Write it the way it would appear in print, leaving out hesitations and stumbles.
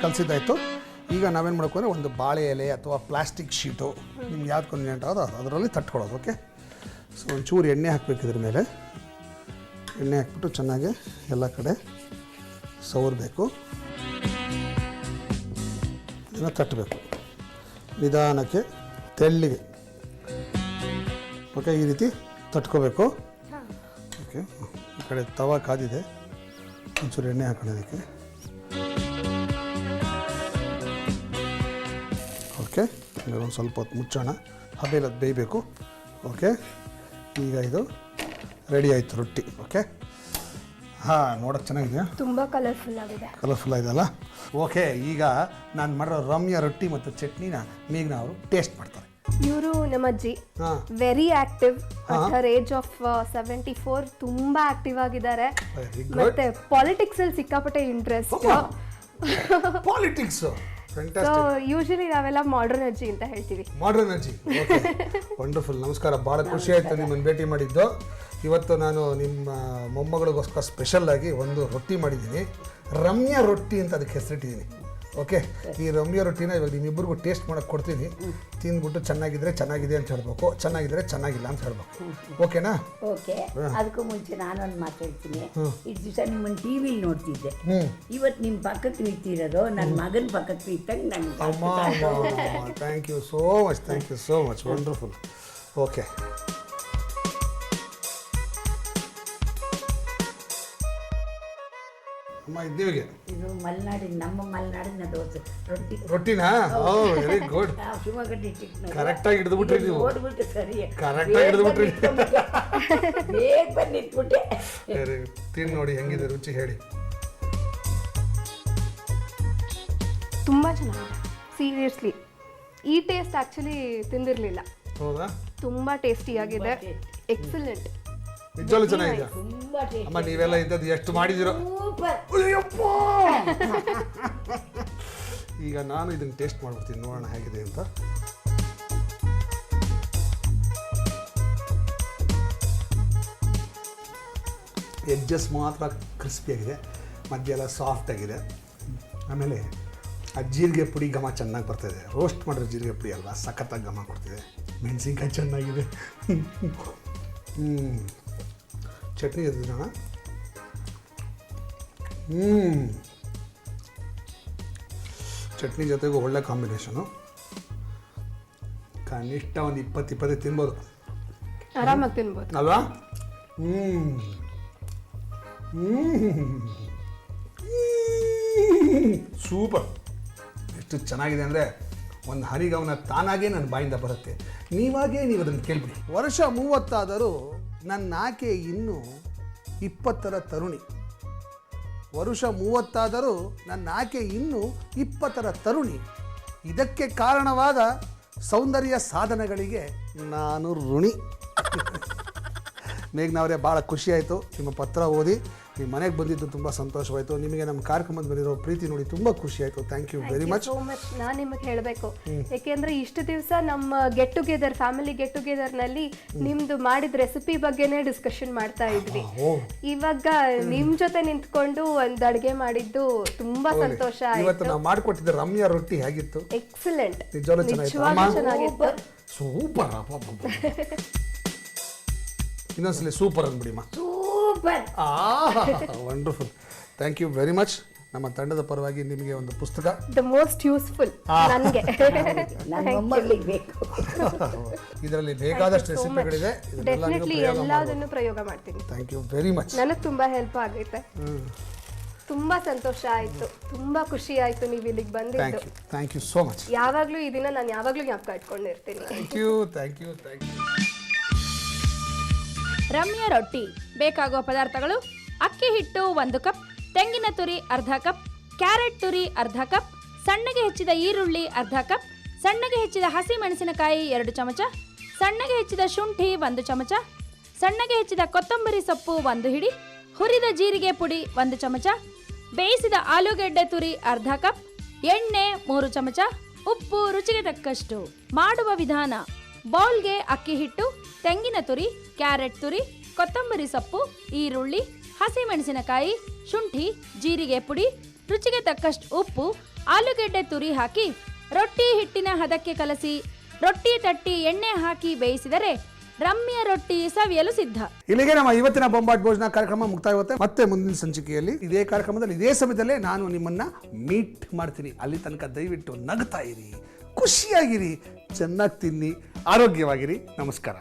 ಕಲಸಿದ್ದಾಯಿತು. ಈಗ ನಾವೇನು ಮಾಡ್ಕೊಂಡ್ರೆ ಒಂದು ಬಾಳೆ ಎಲೆ ಅಥವಾ ಪ್ಲಾಸ್ಟಿಕ್ ಶೀಟು ನಿಮ್ಗೆ ಯಾವ್ದು ಕನ್ವೀನಿಯಂಟ್ ಆಗೋದು ಅದರಲ್ಲಿ ತಟ್ಕೊಳ್ಳೋದು. ಓಕೆ, ಸೊ ಒಂಚೂರು ಎಣ್ಣೆ ಹಾಕಬೇಕು. ಇದ್ರ ಮೇಲೆ ಎಣ್ಣೆ ಹಾಕ್ಬಿಟ್ಟು ಚೆನ್ನಾಗಿ ಎಲ್ಲ ಕಡೆ ಸವರಬೇಕು. ಇದನ್ನು ತಟ್ಟಬೇಕು ನಿಧಾನಕ್ಕೆ, ತೆಳ್ಳಿಗೆ. ಓಕೆ, ಈ ರೀತಿ ತಟ್ಕೋಬೇಕು. ಓಕೆ, ಈ ಕಡೆ ತವಾ ಕಾದಿದೆ, ಒಂಚೂರು ಎಣ್ಣೆ ಹಾಕೊಳ್ಳೋದಕ್ಕೆ. ಓಕೆ, ಒಂದು ಸ್ವಲ್ಪ ಹೊತ್ತು ಮುಚ್ಚೋಣ, ಹಬೇಲ್ ಅದು ಬೇಯಬೇಕು. ಓಕೆ, ಈಗ ಇದು ರೆಡಿ ಆಯಿತು ರೊಟ್ಟಿ. ಓಕೆ, ಹಾಂ, ನೋಡೋಕ್ಕೆ ಚೆನ್ನಾಗಿದೆಯಾ? ತುಂಬ ಕಲರ್ಫುಲ್ ಆಗಿದೆ. ಕಲರ್ಫುಲ್ ಆಗಿದೆ. ಓಕೆ, ಈಗ ನಾನು ಮಾಡಿರೋ ರಮ್ಯ ರೊಟ್ಟಿ ಮತ್ತು ಚಟ್ನಿನ ಮೇಘ್ನಾ ಅವರು ಟೇಸ್ಟ್ ಮಾಡ್ತಾರೆ. ಇವರು ನಮ್ಮ ಅಜ್ಜಿ, very active. At her age of 74 ತುಂಬಾ ಆಕ್ಟಿವ್ ಆಗಿದ್ದಾರೆ. ಮತ್ತೆ ಪಾಲಿಟಿಕ್ಸ್ ಅಲ್ಲಿ ಸಿಕ್ಕಾಪಟ್ಟೆ ಇಂಟ್ರೆಸ್ಟ್. ಪಾಲಿಟಿಕ್ಸ್ ಯೂಶಲಿ ನಾವೆಲ್ಲ ಮಾಡರ್ನ್ ಅಜ್ಜಿ ಅಂತ ಹೇಳ್ತೀವಿ. ಮಾಡರ್ನ್ ಅಜ್ಜಿ. Okay, wonderful. ನಮಸ್ಕಾರ, ಭಾಳ ಖುಷಿ ಆಯಿತು ನಿಮ್ಮನ್ನು ಭೇಟಿ ಮಾಡಿದ್ದು. ಇವತ್ತು ನಾನು ನಿಮ್ಮ ಮೊಮ್ಮಗಳಿಗೋಸ್ಕರ ಸ್ಪೆಷಲ್ಲಾಗಿ ಒಂದು ರೊಟ್ಟಿ ಮಾಡಿದ್ದೀನಿ. ರಮ್ಯ ರೊಟ್ಟಿ ಅಂತ ಅದಕ್ಕೆ ಹೆಸರಿಟ್ಟಿದ್ದೀನಿ. ಓಕೆ, ಈ ರಮ್ಯ ರೊಟ್ಟಿನ ಇವಾಗ ನಿಮ್ಮಿಬ್ಬರಿಗೂ ಟೇಸ್ಟ್ ಮಾಡೋಕ್ಕೆ ಕೊಡ್ತೀನಿ. ತಿಂದ್ಬಿಟ್ಟು ಚೆನ್ನಾಗಿದ್ರೆ ಚೆನ್ನಾಗಿದೆ ಅಂತ ಹೇಳ್ಬೇಕು, ಚೆನ್ನಾಗಿದ್ರೆ ಚೆನ್ನಾಗಿಲ್ಲ ಅಂತ ಹೇಳ್ಬೇಕು. ಓಕೆನಾ? ಓಕೆ. ಅದಕ್ಕೂ ಮುಂಚೆ ನಾನೊಂದು ಮಾತಾಡ್ತೀನಿ. ಇಷ್ಟು ದಿವಸ ನಿಮ್ಮನ್ನು ಟಿ ವಿಲಿ ನೋಡ್ತಿದ್ದೆ. ಇವತ್ತು ನಿಮ್ಮ ಪಕ್ಕಕ್ಕೆ ನಿಂತಿರೋದು ನನ್ನ ಮಗನ ಪಕ್ಕಕ್ಕೆ ನಿಂತಂಗೆ ನನಗೆ. Thank you so much, thank you so much, wonderful. Okay, ಅಮ್ಮ ಇದ್ದೀವಿಗೆ ಇದು ಮಲೆನಾಡಿನ, ನಮ್ಮ ಮಲೆನಾಡಿನ ದೋಸೆ ರೊಟ್ಟಿ. ರೊಟ್ಟಿನಾ? Oh, very good. Shivamogga district ಕರೆಕ್ಟಾಗಿ ಹಿಡಿದ್ಬಿಟ್ರಿ ನೀವು. ನೋಡ್ಬಿಟ್ಟು ಸರಿ ಕರೆಕ್ಟಾಗಿ ಹಿಡಿದ್ಬಿಟ್ರಿ. ಬೇಗ ಬಂದು ನಿಂತ್ಬಿಟ್ಟೆ. ಸರಿ, ತಿಂದು ನೋಡಿ ಹೆಂಗಿದೆ ರುಚಿ ಹೇಳಿ. ತುಂಬಾ ಚೆನ್ನಾಗಿದೆ, ಸೀರಿಯಸ್ಲಿ. ಈ ಟೇಸ್ಟ್ ಆಕ್ಚುಲಿ ತಿಂದಿರಲಿಲ್ಲ. ಹೌದಾ? ತುಂಬಾ ಟೇಸ್ಟಿ ಆಗಿದೆ, ಎಕ್ಸಲೆಂಟ್. ನಿಜವಾಗ್ಲೂ ಚೆನ್ನಾಗಿದೆ ತುಂಬಾ ಟೇಸ್ಟ್. ಅಮ್ಮ. ನೀವೆಲ್ಲ ಇದ್ದದ್ದು ಎಷ್ಟು ಮಾಡಿದಿರೋ. ಸೂಪರ್. ಈಗ ನಾನು ಇದನ್ನು ಟೇಸ್ಟ್ ಮಾಡ್ಬಿಡ್ತೀನಿ, ನೋಡೋಣ ಹೇಗಿದೆ ಅಂತ. ಎಡ್ಜಸ್ ಮಾತ್ರ ಕ್ರಿಸ್ಪಿಯಾಗಿದೆ, ಮಧ್ಯ ಎಲ್ಲ ಸಾಫ್ಟ್ ಆಗಿದೆ. ಆಮೇಲೆ ಆ ಜೀರಿಗೆ ಪುಡಿ ಘಮ ಚೆನ್ನಾಗಿ ಬರ್ತಾಯಿದೆ. ರೋಸ್ಟ್ ಮಾಡಿರೋ ಜೀರಿಗೆ ಪುಡಿ ಅಲ್ವಾ, ಸಖತ್ತಾಗಿ ಘಮ ಕೊಡ್ತಿದೆ. ಮೆಣಸಿನ್ಕಾಯಿ ಚೆನ್ನಾಗಿದೆ. ಚಟ್ನಿ ಎದ್ದಿರೋಣ. ಚಟ್ನಿ ಜೊತೆಗೂ ಒಳ್ಳೆ ಕಾಂಬಿನೇಷನು. ಕನಿಷ್ಠ ಒಂದು 20-25 ತಿನ್ಬೋದು, ಆರಾಮಾಗಿ ತಿನ್ಬೋದು ಅಲ್ವಾ? ಸೂಪರ್. ಎಷ್ಟು ಚೆನ್ನಾಗಿದೆ ಅಂದರೆ ಒಂದು ಹನಿಗವನ ತಾನಾಗೇ ನನ್ನ ಬಾಯಿಂದ ಬರುತ್ತೆ. ನೀವು ಅದನ್ನು ಕೇಳ್ಬಿಡಿ. ವರ್ಷ 30 ಆದರೂ ನನ್ನ ಆಕೆ ಇನ್ನೂ 20ರ ತರುಣಿ. ವರುಷ 30 ಆದರೂ ನನ್ನ ಆಕೆ ಇನ್ನೂ 20ರ ತರುಣಿ. ಇದಕ್ಕೆ ಕಾರಣವಾದ ಸೌಂದರ್ಯ ಸಾಧನಗಳಿಗೆ ನಾನು ಋಣಿ. ಮೇಘ್ನಾ ಅವರೇ, ಭಾಳ ಖುಷಿಯಾಯಿತು ನಿಮ್ಮ ಪತ್ರ ಓದಿ. ನಿಮ್ಮ ಮನೆಗೆ ಬಂದಿದ್ದು ತುಂಬ ಸಂತೋಷವಾಯಿತು. ನಿಮಗೆ ನಮ್ಮ ಕಾರ್ಯಕ್ರಮದ ಬಂದಿರೋ ಪ್ರೀತಿ ನೋಡಿ ತುಂಬ ಖುಷಿಯಾಯಿತು. Thank you very much. So much. ನಾನು ನಿಮಗೆ ಹೇಳಬೇಕು, ಯಾಕೆಂದರೆ ಇಷ್ಟು ದಿವಸ ನಮ್ಮ ಗೆಟ್ ಟುಗೆದರ್, ಫ್ಯಾಮಿಲಿ ಗೆಟ್ ಟುಗೆದರ್ನಲ್ಲಿ ನಿಮ್ಮದು ಮಾಡಿದ ರೆಸಿಪಿ ಬಗ್ಗೆನೇ ಡಿಸ್ಕಷನ್ ಮಾಡ್ತಾ ಇದ್ವಿ. ಇವಾಗ ನಿಮ್ಮ ಜೊತೆ ನಿಂತ್ಕೊಂಡು ಒಂದು ಅಡುಗೆ ಮಾಡಿದ್ದು ತುಂಬ ಸಂತೋಷ ಆಯಿತು. ಇವತ್ತು ನಾವು ಮಾಡಿಕೊಟ್ಟಿದ್ದ ರಮ್ಯ ರೊಟ್ಟಿ ಹೇಗಿತ್ತು? ಎಕ್ಸಲೆಂಟ್, ನಿಜವಾಗ್ಲೂ ಚೆನ್ನಾಗಿತ್ತು. ಸೂಪರ್. ಇನ್ನೊಂದ್ಸಲಿ ಸೂಪರ್ ಅಂದ್ಬಿಡಿಮ್ಮ. Super. Wonderful. Thank you very much. ನಮ್ಮ ತಂಡದ ಪರವಾಗಿ ನಿಮಗೆ ಒಂದು ಪುಸ್ತಕ, ದ ಮೋಸ್ಟ್ ಯೂಸ್ಫುಲ್ ನನಗೆ. ಇದರಲ್ಲಿ ಬೇಕಾದಷ್ಟು ರೆಸಿಪಿಗಳಿದೆ. ಡೆಫಿನೆಟ್ಲಿ ಎಲ್ಲದನ್ನು ಪ್ರಯೋಗ ಮಾಡ್ತೀನಿ. Thank you very much. ನನಗೆ ತುಂಬಾ ಹೆಲ್ಪ್ ಆಗೈತೆ. ತುಂಬಾ ಸಂತೋಷ ಆಯ್ತು, ತುಂಬಾ ಖುಷಿ ಆಯ್ತು ನೀವು ಇಲ್ಲಿಗೆ ಬಂದಿದ್ದು. Thank you so much. ಯಾವಾಗಲೂ ಈ ದಿನ ನಾನು ಯಾವಾಗಲೂ ಜ್ಞಾಪಕ ಇಟ್ಕೊಂಡಿರ್ತೀನಿ. Thank you, thank you, thank you. Ramya ರೊಟ್ಟಿ ಬೇಕಾಗುವ ಪದಾರ್ಥಗಳು: ಅಕ್ಕಿ ಹಿಟ್ಟು 1 ಕಪ್, ತೆಂಗಿನ ತುರಿ ಅರ್ಧ ಕಪ್, ಕ್ಯಾರೆಟ್ ತುರಿ ಅರ್ಧ ಕಪ್, ಸಣ್ಣಗೆ ಹೆಚ್ಚಿದ ಈರುಳ್ಳಿ ಅರ್ಧ ಕಪ್, ಸಣ್ಣಗೆ ಹೆಚ್ಚಿದ ಹಸಿ ಮೆಣಸಿನಕಾಯಿ 2 ಚಮಚ, ಸಣ್ಣಗೆ ಹೆಚ್ಚಿದ ಶುಂಠಿ 1 ಚಮಚ, ಸಣ್ಣಗೆ ಹೆಚ್ಚಿದ ಕೊತ್ತಂಬರಿ ಸೊಪ್ಪು 1 ಹಿಡಿ, ಹುರಿದ ಜೀರಿಗೆ ಪುಡಿ 1 ಚಮಚ, ಬೇಯಿಸಿದ ಆಲೂಗೆಡ್ಡೆ ತುರಿ ಅರ್ಧ ಕಪ್, ಎಣ್ಣೆ 3 ಚಮಚ, ಉಪ್ಪು ರುಚಿಗೆ ತಕ್ಕಷ್ಟು. ಮಾಡುವ ವಿಧಾನ: ಬೌಲ್ಗೆ ಅಕ್ಕಿ ಹಿಟ್ಟು, ತೆಂಗಿನ ತುರಿ, ಕ್ಯಾರೆಟ್ ತುರಿ, ಕೊತ್ತಂಬರಿ ಸೊಪ್ಪು, ಈರುಳ್ಳಿ, ಹಸಿಮೆಣಸಿನಕಾಯಿ, ಶುಂಠಿ, ಜೀರಿಗೆ ಪುಡಿ, ರುಚಿಗೆ ತಕ್ಕಷ್ಟು ಉಪ್ಪು, ಆಲೂಗೆಡ್ಡೆ ತುರಿ ಹಾಕಿ ರೊಟ್ಟಿ ಹಿಟ್ಟಿನ ಹದಕ್ಕೆ ಕಲಸಿ ರೊಟ್ಟಿ ತಟ್ಟಿ ಎಣ್ಣೆ ಹಾಕಿ ಬೇಯಿಸಿದರೆ ರಮ್ಯ ರೊಟ್ಟಿ ಸವಿಯಲು ಸಿದ್ಧ. ಇಲ್ಲಿಗೆ ನಮ್ಮ ಇವತ್ತಿನ ಬೊಂಬಾಟ್ ಭೋಜನ ಕಾರ್ಯಕ್ರಮ ಮುಕ್ತಾಯವಾಗುತ್ತೆ. ಮತ್ತೆ ಮುಂದಿನ ಸಂಚಿಕೆಯಲ್ಲಿ ಇದೇ ಕಾರ್ಯಕ್ರಮದಲ್ಲಿ ಇದೇ ಸಮಯದಲ್ಲೇ ನಾನು ನಿಮ್ಮನ್ನ ಮೀಟ್ ಮಾಡ್ತೀನಿ. ಅಲ್ಲಿ ತನಕ ದಯವಿಟ್ಟು ನಗ್ತಾ ಇರಿ, ಖುಷಿಯಾಗಿರಿ, ಚೆನ್ನಾಗಿ ತಿನ್ನಿ, ಆರೋಗ್ಯವಾಗಿರಿ. ನಮಸ್ಕಾರ.